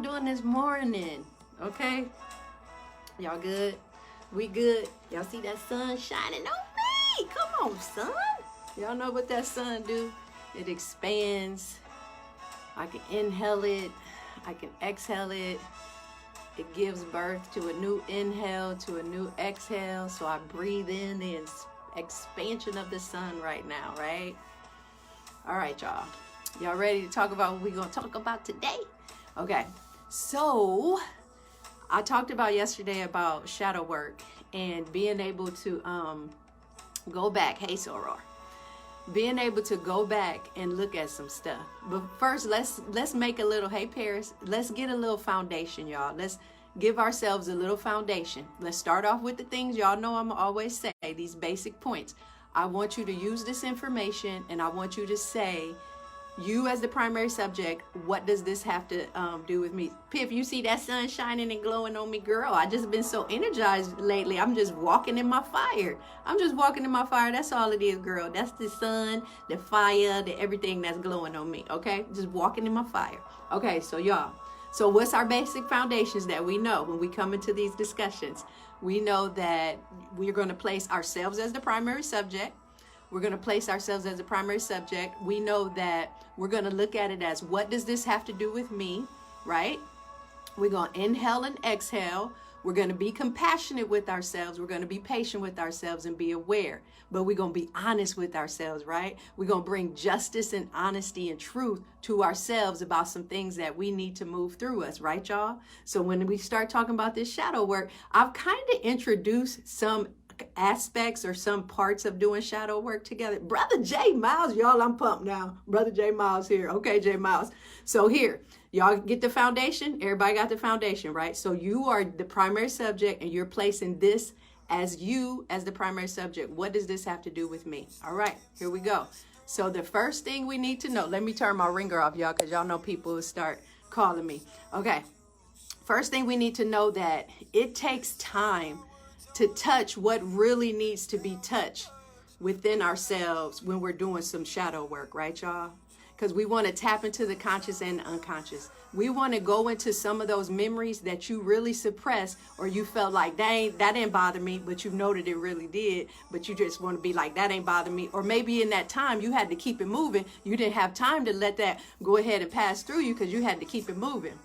Doing this morning? Okay, y'all good? We good? Y'all see that sun shining on me? Come on, sun. Y'all know what that sun do? It expands. I can inhale it, I can exhale it. It gives birth to a new inhale, to a new exhale. So I breathe in the expansion of the sun right now, right? All right, y'all ready to talk about what we're gonna talk about today? Okay, so I talked about yesterday about shadow work and being able to go back. Hey, Soror. Being able to go back and look at some stuff. But first, let's make a little, hey Paris, let's get a little foundation, y'all. Let's give ourselves a little foundation. Let's start off with the things y'all know I'm always say, these basic points. I want you to use this information and I want you to say, you as the primary subject, what does this have to do with me? Piff, you see that sun shining and glowing on me, girl? I just been so energized lately. I'm just walking in my fire. I'm just walking in my fire. That's all it is, girl. That's the sun, the fire, the everything that's glowing on me, okay? Just walking in my fire. Okay, so y'all, so what's our basic foundations that we know when we come into these discussions? We know that we're going to place ourselves as the primary subject. We're going to place ourselves as a primary subject. We know that we're going to look at it as, what does this have to do with me, right? We're going to inhale and exhale. We're going to be compassionate with ourselves. We're going to be patient with ourselves and be aware. But we're going to be honest with ourselves, right? We're going to bring justice and honesty and truth to ourselves about some things that we need to move through us, right, y'all? So when we start talking about this shadow work, I've kind of introduced some aspects or some parts of doing shadow work together. Brother J Miles, y'all, I'm pumped now. Brother J Miles here. Okay, J Miles. So here, y'all get the foundation. Everybody got the foundation, right? So you are the primary subject and you're placing this as you as the primary subject. What does this have to do with me? All right, here we go. So the first thing we need to know, let me turn my ringer off, y'all, because y'all know people will start calling me. Okay, first thing we need to know that it takes time to touch what really needs to be touched within ourselves when we're doing some shadow work, right, y'all? Because we want to tap into the conscious and the unconscious. We want to go into some of those memories that you really suppressed, or you felt like that didn't bother me, but you know that it really did, but you just want to be like, that ain't bother me. Or maybe in that time you had to keep it moving. You didn't have time to let that go ahead and pass through you because you had to keep it moving.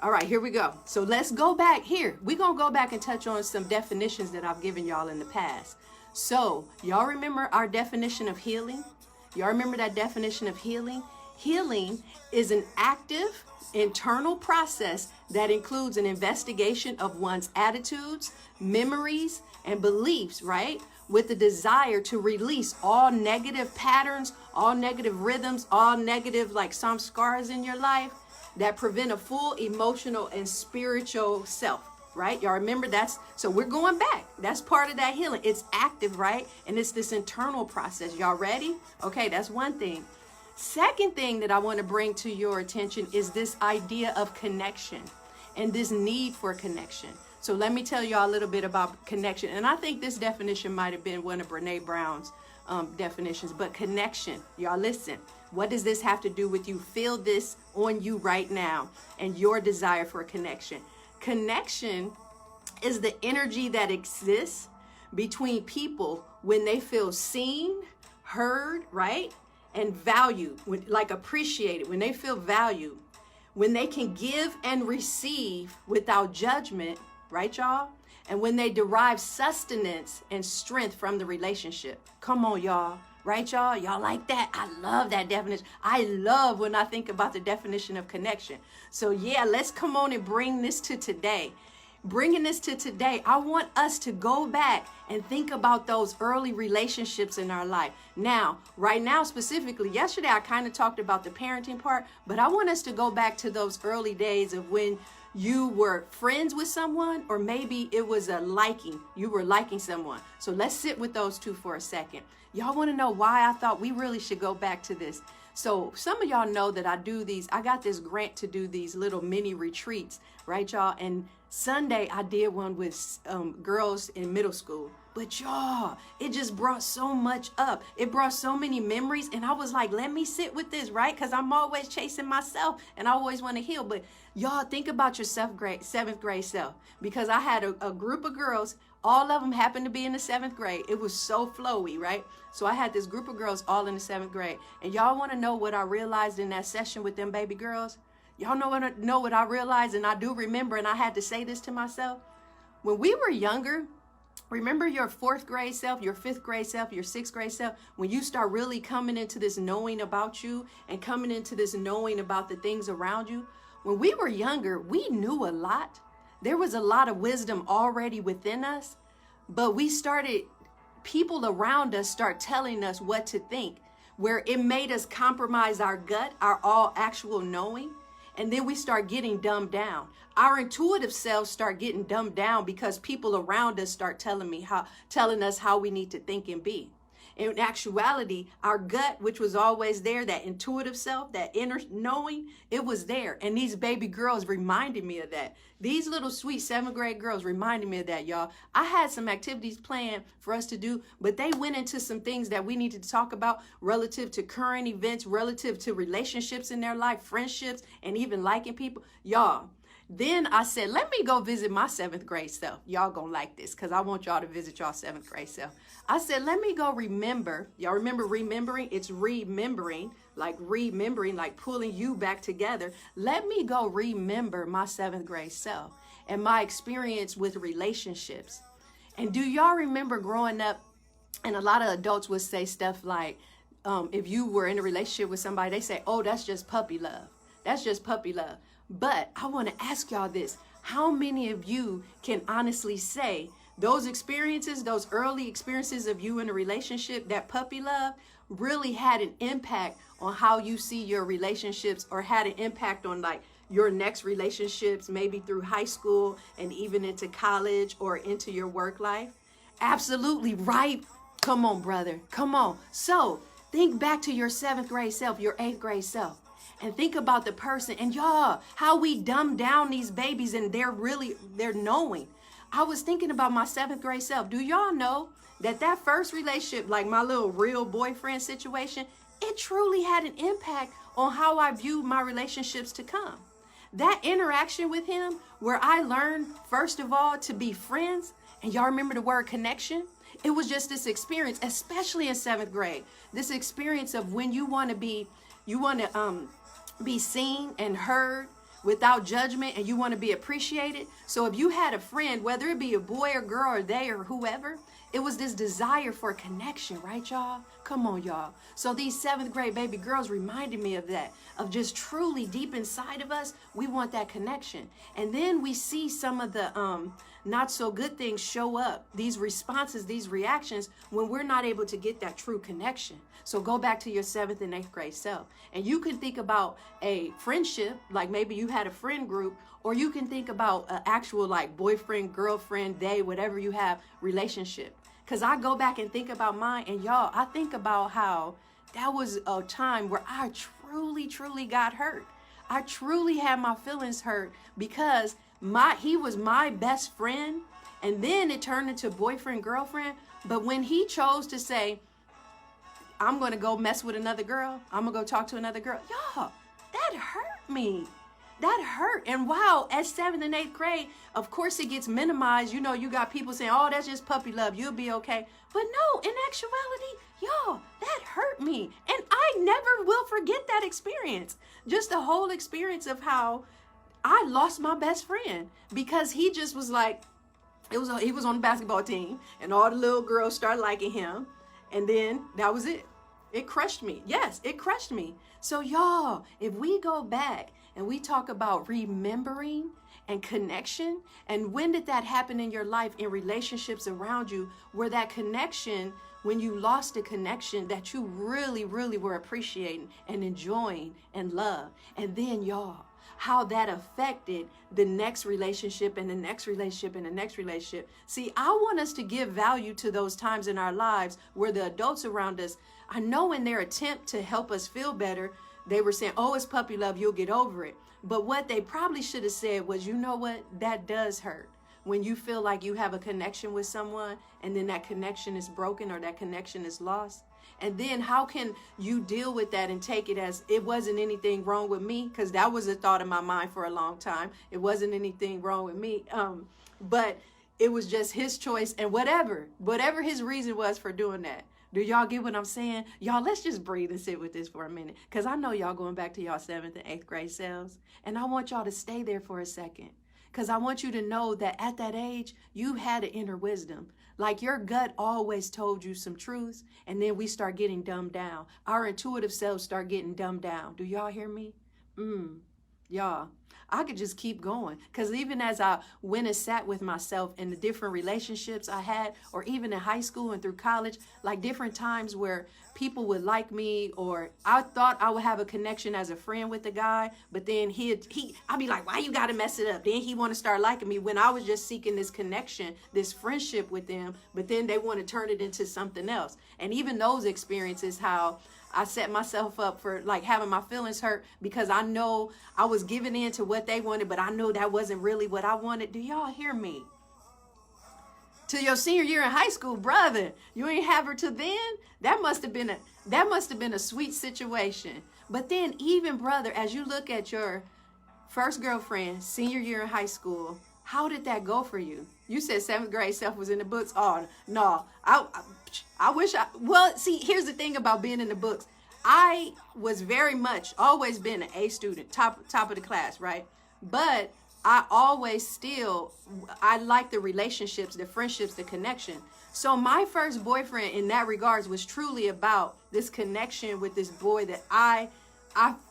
All right, here we go. So let's go back here. We're going to go back and touch on some definitions that I've given y'all in the past. So y'all remember our definition of healing? Y'all remember that definition of healing? Healing is an active internal process that includes an investigation of one's attitudes, memories, and beliefs, right? With the desire to release all negative patterns, all negative rhythms, all negative like some scars in your life that prevent a full emotional and spiritual self, right? Y'all remember so we're going back. That's part of that healing. It's active, right? And it's this internal process. Y'all ready? Okay, that's one thing. Second thing that I want to bring to your attention is this idea of connection and this need for connection. So let me tell y'all a little bit about connection. And I think this definition might have been one of Brene Brown's definitions, but connection, y'all listen. What does this have to do with you? Feel this on you right now and your desire for connection. Connection is the energy that exists between people when they feel seen, heard, right? And valued, like appreciated, when they feel valued, when they can give and receive without judgment, right, y'all? And when they derive sustenance and strength from the relationship. Come on, y'all. Right, y'all? Y'all like that? I love that definition. I love when I think about the definition of connection. So yeah, let's come on and bring this to today. Bringing this to today, I want us to go back and think about those early relationships in our life. Now, right now specifically, yesterday I kind of talked about the parenting part, but I want us to go back to those early days of when you were friends with someone, or maybe it was a liking. You were liking someone. So let's sit with those two for a second. Y'all want to know why I thought we really should go back to this? So some of y'all know that I got this grant to do these little mini retreats, right, y'all? And Sunday I did one with girls in middle school. But But y'all, it just brought so much up. It brought so many memories. And I was like, let me sit with this, right? Because I'm always chasing myself and I always want to heal. But y'all, think about your seventh grade self. Because I had a group of girls, all of them happened to be in the 7th grade. It was so flowy, right? So I had this group of girls all in the 7th grade. And y'all want to know what I realized in that session with them baby girls? Y'all know what I realized, and I do remember, and I had to say this to myself. When we were younger, remember your 4th grade self, your 5th grade self, your 6th grade self, when you start really coming into this knowing about you and coming into this knowing about the things around you. When we were younger, we knew a lot. There was a lot of wisdom already within us, but people around us start telling us what to think, where it made us compromise our gut, our all actual knowing. And then we start getting dumbed down. Our intuitive selves start getting dumbed down because people around us start telling us how we need to think and be. In actuality, our gut, which was always there, that intuitive self, that inner knowing, it was there. And these baby girls reminded me of that. These little sweet 7th grade girls reminded me of that, y'all. I had some activities planned for us to do, but they went into some things that we needed to talk about relative to current events, relative to relationships in their life, friendships, and even liking people. Y'all, then I said, let me go visit my 7th grade self. Y'all gonna like this because I want y'all to visit y'all 7th grade self. I said, let me go remember. Y'all remember remembering? It's remembering, like pulling you back together. Let me go remember my 7th grade self and my experience with relationships. And do y'all remember growing up, and a lot of adults would say stuff like, if you were in a relationship with somebody, they say, oh, that's just puppy love. That's just puppy love. But I want to ask y'all this. How many of you can honestly say those experiences, those early experiences of you in a relationship, that puppy love really had an impact on how you see your relationships, or had an impact on like your next relationships, maybe through high school and even into college or into your work life? Absolutely, right? Come on, brother. Come on. So think back to your 7th grade self, your 8th grade self. And think about the person, and y'all, how we dumb down these babies, and they're knowing. I was thinking about my 7th grade self. Do y'all know that first relationship, like my little real boyfriend situation, it truly had an impact on how I viewed my relationships to come. That interaction with him, where I learned, first of all, to be friends, and y'all remember the word connection? It was just this experience, especially in 7th grade, this experience of when you want to be seen and heard without judgment, and you want to be appreciated. So if you had a friend, whether it be a boy or girl or they or whoever, it was this desire for connection, right, y'all? Come on, y'all. So these 7th grade baby girls reminded me of that, of just truly deep inside of us, we want that connection. And then we see some of the not so good things show up, these responses, these reactions, when we're not able to get that true connection. So go back to your 7th and 8th grade self. And you can think about a friendship, like maybe you had a friend group, or you can think about an actual like boyfriend, girlfriend, they, whatever you have, relationship. Because I go back and think about mine, and y'all, I think about how that was a time where I truly got hurt. I truly had my feelings hurt because he was my best friend, and then it turned into boyfriend, girlfriend. But when he chose to say, I'm going to go mess with another girl, I'm going to go talk to another girl, y'all, that hurt me. That hurt. And wow, at 7th and 8th grade, of course it gets minimized. You know, you got people saying, oh, that's just puppy love, you'll be okay. But no, in actuality, y'all, that hurt me. And I never will forget that experience. Just the whole experience of how I lost my best friend because he just was like, he was on the basketball team and all the little girls started liking him. And then that was it. It crushed me. Yes, it crushed me. So y'all, if we go back and we talk about remembering and connection, and when did that happen in your life, in relationships around you, where that connection, when you lost a connection that you really were appreciating and enjoying and love, and then y'all, how that affected the next relationship and the next relationship and the next relationship. See, I want us to give value to those times in our lives where the adults around us, I know in their attempt to help us feel better, they were saying, oh, it's puppy love, you'll get over it. But what they probably should have said was, you know what, that does hurt. when you feel like you have a connection with someone and then that connection is broken or that connection is lost? And then how can you deal with that and take it as it wasn't anything wrong with me? Because that was a thought in my mind for a long time. It wasn't anything wrong with me. But it was just his choice, and whatever his reason was for doing that. Do y'all get what I'm saying? Y'all, let's just breathe and sit with this for a minute. Because I know y'all going back to y'all 7th and 8th grade selves. And I want y'all to stay there for a second. Because I want you to know that at that age, you had an inner wisdom. Like your gut always told you some truths, and then we start getting dumbed down. Our intuitive selves start getting dumbed down. Do y'all hear me? Y'all, I could just keep going. Because even as I went and sat with myself in the different relationships I had, or even in high school and through college, like different times where people would like me, or I thought I would have a connection as a friend with the guy, but then I'd be like, why you gotta mess it up? Then he want to start liking me when I was just seeking this connection, this friendship with them, but then they want to turn it into something else. And even those experiences, how I set myself up for like having my feelings hurt because I know I was giving in to what they wanted, but I know that wasn't really what I wanted. Do y'all hear me? To your senior year in high school, brother, you ain't have her to then? That must have been a sweet situation. But then even, brother, as you look at your first girlfriend, senior year in high school, how did that go for you? You said 7th grade self was in the books. Oh, no. I wish well, see, here's the thing about being in the books. I was very much, always been an A student, top of the class, right? But I always I like the relationships, the friendships, the connection. So my first boyfriend in that regards was truly about this connection with this boy that I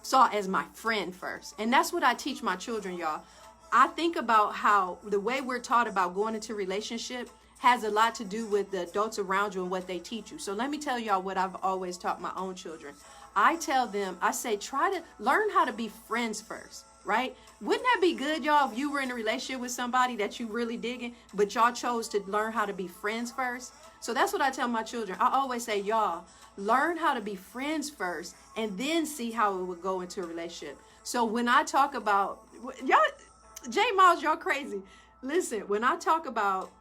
saw as my friend first. And that's what I teach my children, y'all. I think about how the way we're taught about going into relationship has a lot to do with the adults around you and what they teach you. So let me tell y'all what I've always taught my own children. I tell them, I say, try to learn how to be friends first, right? Wouldn't that be good, y'all, if you were in a relationship with somebody that you really digging, but y'all chose to learn how to be friends first? So that's what I tell my children. I always say, y'all, learn how to be friends first and then see how it would go into a relationship. So when I talk about, y'all, J Miles, y'all crazy. Listen, when I talk about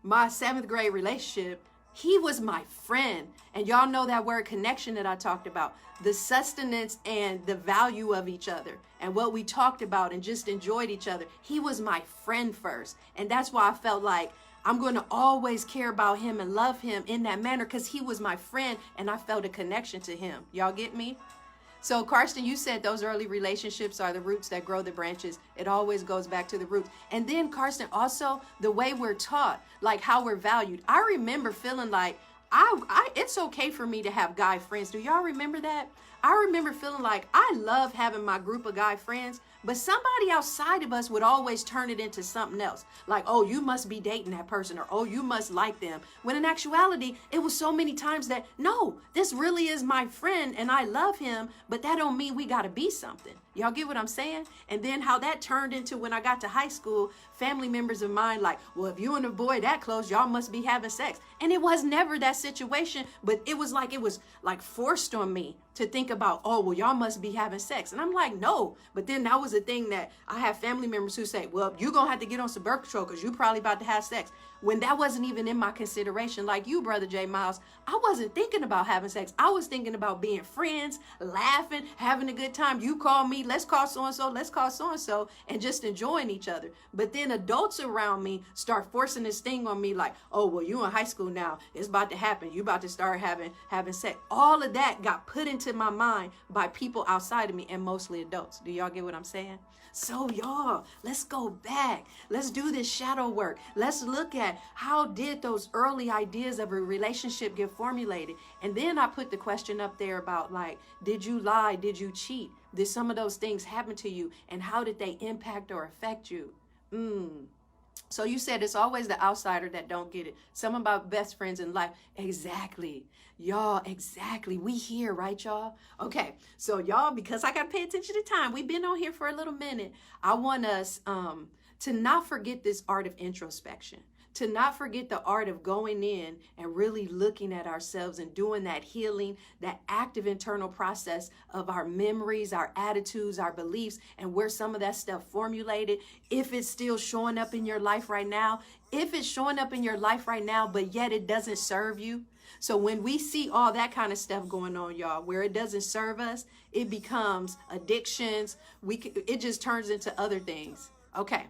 my 7th grade relationship, he was my friend. And y'all know that word connection that I talked about, the sustenance and the value of each other and what we talked about and just enjoyed each other. He was my friend first. And that's why I felt like I'm going to always care about him and love him in that manner, because he was my friend and I felt a connection to him. Y'all get me? So Karsten, you said those early relationships are the roots that grow the branches. It always goes back to the roots. And then Karsten, also the way we're taught, like how we're valued. I remember feeling like it's okay for me to have guy friends. Do y'all remember that? I remember feeling like I love having my group of guy friends, but somebody outside of us would always turn it into something else. Like, oh, you must be dating that person, or oh, you must like them. When in actuality, it was so many times that, no, this really is my friend and I love him, but that don't mean we got to be something. Y'all get what I'm saying? And then how that turned into when I got to high school, family members of mine like, well, if you and a boy that close, y'all must be having sex. And it was never that situation, but it was like forced on me to think about, oh, well, y'all must be having sex. And I'm like, no. But then that was a thing that I have family members who say, well, you're going to have to get on some birth control because you're probably about to have sex. When that wasn't even in my consideration. Like you, Brother J Miles, I wasn't thinking about having sex. I was thinking about being friends, laughing, having a good time. You call me, let's call so-and-so, let's call so-and-so, and just enjoying each other. But then adults around me start forcing this thing on me like, oh, well, you in high school now. It's about to happen. You about to start having sex. All of that got put into my mind by people outside of me, and mostly adults. Do y'all get what I'm saying? So y'all, let's go back. Let's do this shadow work. Let's look at how did those early ideas of a relationship get formulated? And then I put the question up there about like, did you lie? Did you cheat? Did some of those things happen to you? And how did they impact or affect you? So you said it's always the outsider that don't get it. Some of my best friends in life. Exactly. Y'all, exactly. We here, right, y'all? Okay. So y'all, because I got to pay attention to time, we've been on here for a little minute. I want us to not forget this art of introspection, to not forget the art of going in and really looking at ourselves and doing that healing, that active internal process of our memories, our attitudes, our beliefs, and where some of that stuff formulated, if it's still showing up in your life right now, if it's showing up in your life right now, but yet it doesn't serve you. So when we see all that kind of stuff going on, y'all, where it doesn't serve us, it becomes addictions. It just turns into other things. Okay.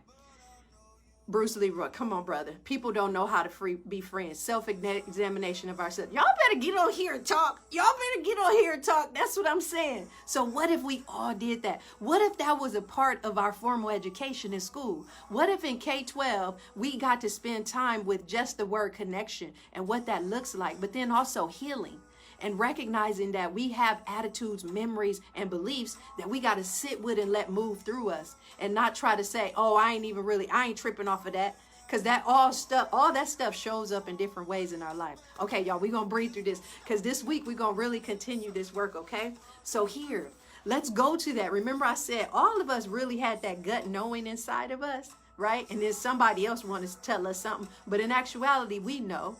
Bruce Leroy, come on, brother. People don't know how to be friends. Self-examination of ourselves. Y'all better get on here and talk. Y'all better get on here and talk. That's what I'm saying. So what if we all did that? What if that was a part of our formal education in school? What if in K-12, we got to spend time with just the word connection and what that looks like, but then also healing? And recognizing that we have attitudes, memories, and beliefs that we got to sit with and let move through us, and not try to say, oh, I ain't tripping off of that. Because all that stuff shows up in different ways in our life. Okay, y'all, we're going to breathe through this, because this week we're going to really continue this work, okay? So here, let's go to that. Remember I said all of us really had that gut knowing inside of us, right? And then somebody else wanted to tell us something. But in actuality, we know.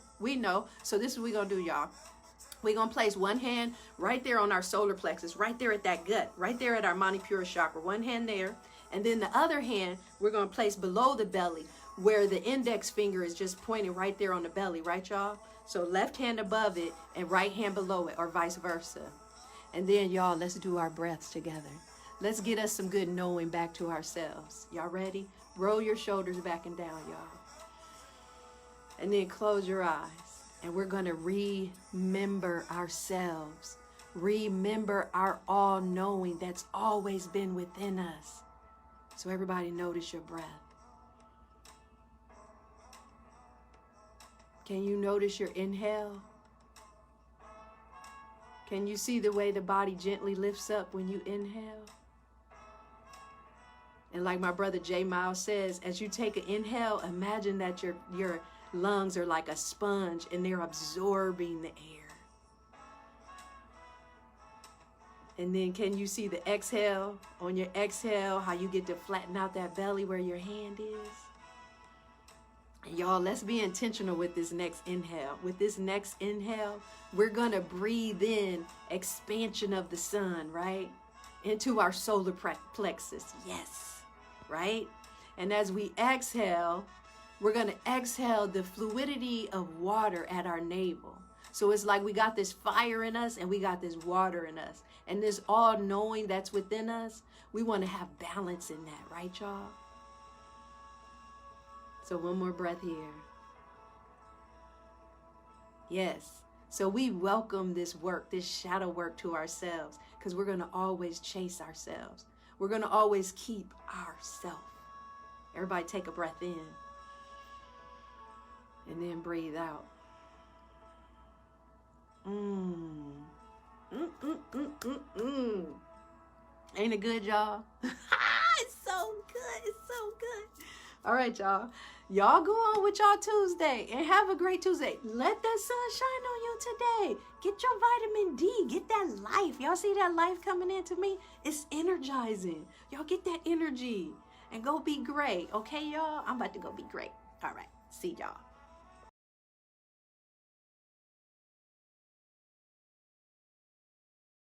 So this is what we're going to do, y'all. We're going to place one hand right there on our solar plexus, right there at that gut, right there at our Manipura chakra. One hand there. And then the other hand, we're going to place below the belly, where the index finger is just pointing right there on the belly, right, y'all? So left hand above it and right hand below it, or vice versa. And then, y'all, let's do our breaths together. Let's get us some good knowing back to ourselves. Y'all ready? Roll your shoulders back and down, y'all. And then close your eyes. And we're going to remember ourselves. Remember our all-knowing that's always been within us. So everybody notice your breath. Can you notice your inhale? Can you see the way the body gently lifts up when you inhale? And like my brother Jay Miles says, as you take an inhale, imagine that your lungs are like a sponge and they're absorbing the air. And then can you see the exhale? On your exhale, how you get to flatten out that belly where your hand is? And y'all, let's be intentional with this next inhale. With this next inhale, we're going to breathe in expansion of the sun, right? Into our solar plexus. Yes, right? And as we exhale, we're going to exhale the fluidity of water at our navel. So it's like we got this fire in us and we got this water in us. And this all-knowing that's within us, we want to have balance in that, right, y'all? So one more breath here. Yes. So we welcome this work, this shadow work to ourselves, because we're going to always chase ourselves. We're going to always keep ourselves. Everybody take a breath in. And then breathe out. Ain't it good, y'all? It's so good. It's so good. All right, y'all. Y'all go on with y'all Tuesday and have a great Tuesday. Let that sun shine on you today. Get your vitamin D. Get that life. Y'all see that life coming into me? It's energizing. Y'all get that energy and go be great. Okay, y'all? I'm about to go be great. All right. See y'all.